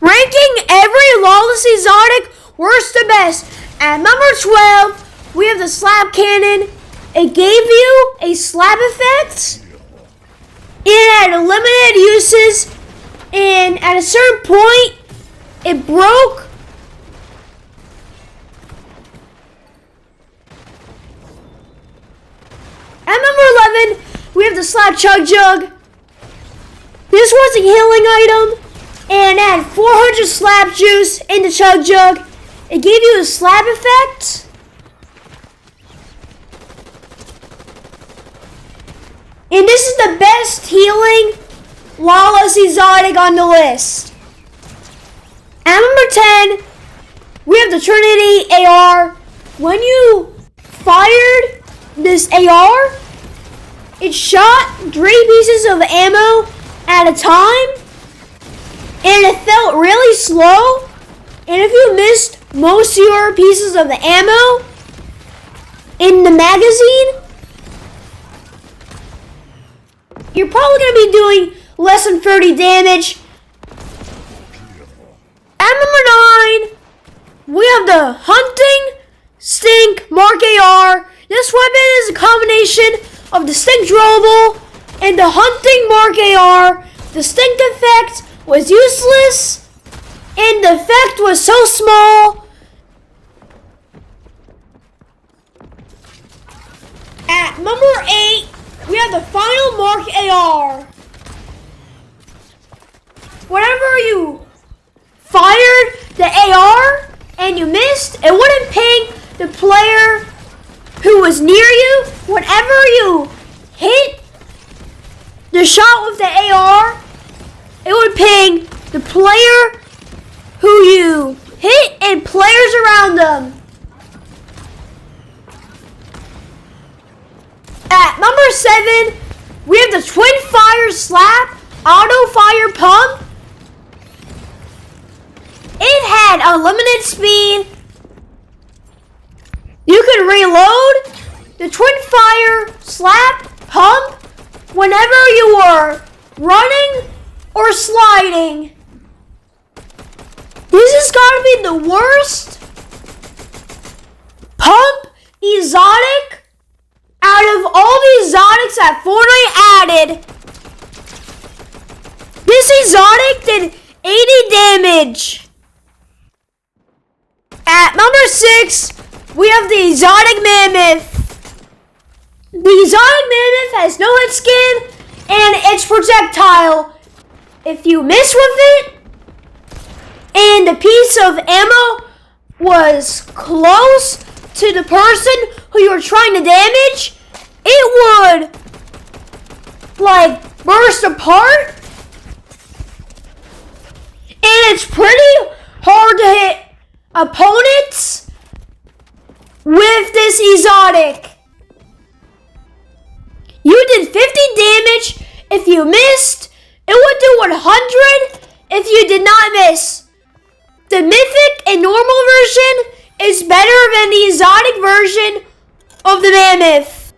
Ranking every lawless exotic worst to best. At number 12, we have the slap cannon. It gave you a slap effect. It had limited uses, and at a certain point, it broke. At number 11, we have the slap chug jug. This was a healing item, and it had 400 slap juice in the chug jug. It gave you a slap effect. And this is the best healing lawless exotic on the list. At number 10, we have the Trinity AR. When you fired this AR, it shot 3 pieces of ammo at a time, and it felt really slow. And if you missed most of your pieces of the ammo in the magazine, you're probably going to be doing less than 30 damage. At number 9, we have the Hunting Stink Mark AR. This weapon is a combination of the Stink Drawable and the Hunting Mark AR. The Stink effect was useless, and the effect was so small. At number 8, we have the Final Mark AR. Whenever you fired the AR and you missed, it wouldn't ping the player who was near you. Whenever you hit the shot with the AR, it would ping the player who you hit and players around them. At number 7, we have the Twin Fire Slap Auto Fire Pump. It had unlimited speed. You could reload the Twin Fire Slap Pump whenever you were running or sliding. This has got to be the worst pump exotic out of all the exotics that Fortnite added. This exotic did 80 damage. At number 6, we have the exotic mammoth. The exotic mammoth has no hit skin and its projectile. If you miss with it and the piece of ammo was close to the person who you were trying to damage, it would burst apart. And it's pretty hard to hit opponents with this exotic. You did 50 damage. If you missed, it would do 100 if you did not miss. The mythic and normal version is better than the exotic version of the mammoth.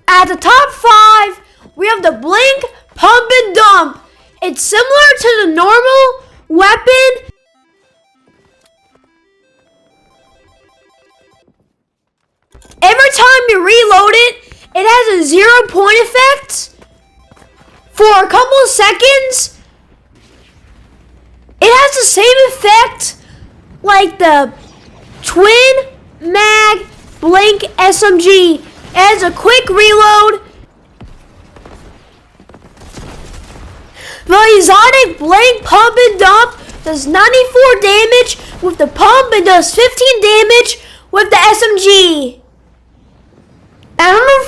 At the top 5, we have the Blink Pump and Dump. It's similar to the normal weapon. Every time you reload it, it has a 0 point effect for a couple of seconds. It has the same effect like the Twin Mag Blink SMG. It has a quick reload. The exotic Blink Pump and Dump does 94 damage with the pump and does 15 damage with the SMG. At number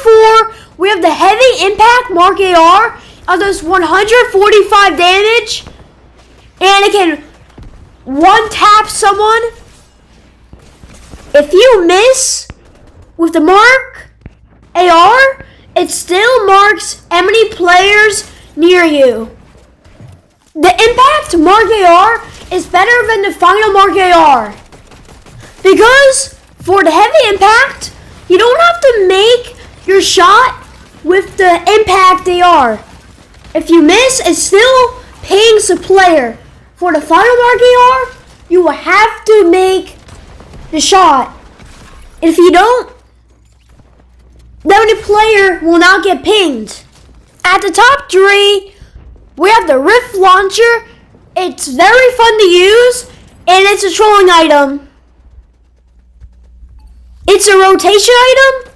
4, we have the Heavy Impact Mark AR. It does 145 damage. And it can one-tap someone. If you miss with the Mark AR, it still marks how many players near you. The Impact Mark AR is better than the Final Mark AR. Because for the Heavy Impact, you don't have to make your shot with the Impact AR. If you miss, it still pings the player. for the final mark AR, you will have to make the shot. If you don't, then the player will not get pinged. At the top 3, we have the Rift Launcher. It's very fun to use, and it's a trolling item. It's a rotation item.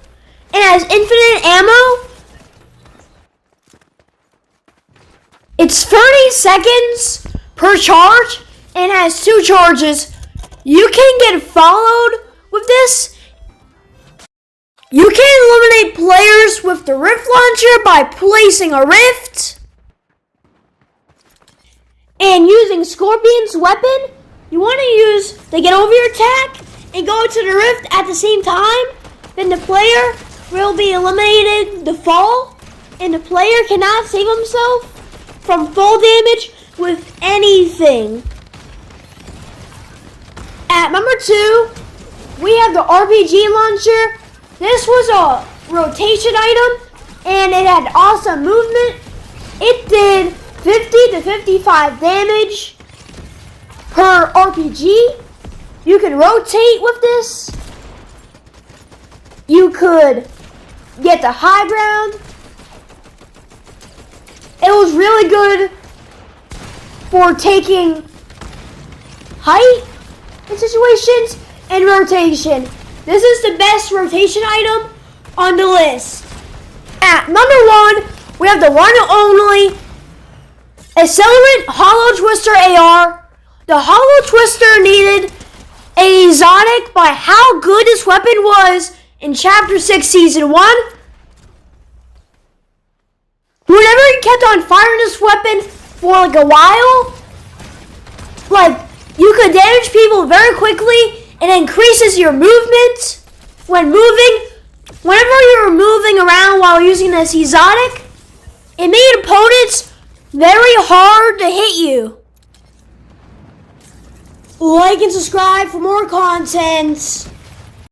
It has infinite ammo. It's 30 seconds per charge and has 2 charges. You can get followed with this. You can eliminate players with the Rift Launcher by placing a rift and using Scorpion's weapon. You want to use the get over your attack and go to the rift at the same time. Then the player will be eliminated the fall, and the player cannot save himself from fall damage with anything. At number 2, we have the RPG launcher. This was a rotation item, and it had awesome movement. It did 50 to 55 damage per RPG. You can rotate with this. You could get the high ground. It was really good for taking height in situations and rotation. This is the best rotation item on the list. At number 1, we have the one and only Accelerant Hollow Twister AR. The Hollow Twister needed a exotic by how good this weapon was in Chapter 6, Season 1. Whenever you kept on firing this weapon for like a while, like you could damage people very quickly, and it increases your movement when moving. Whenever you're moving around while using this exotic, it made opponents very hard to hit you. Like and subscribe for more content.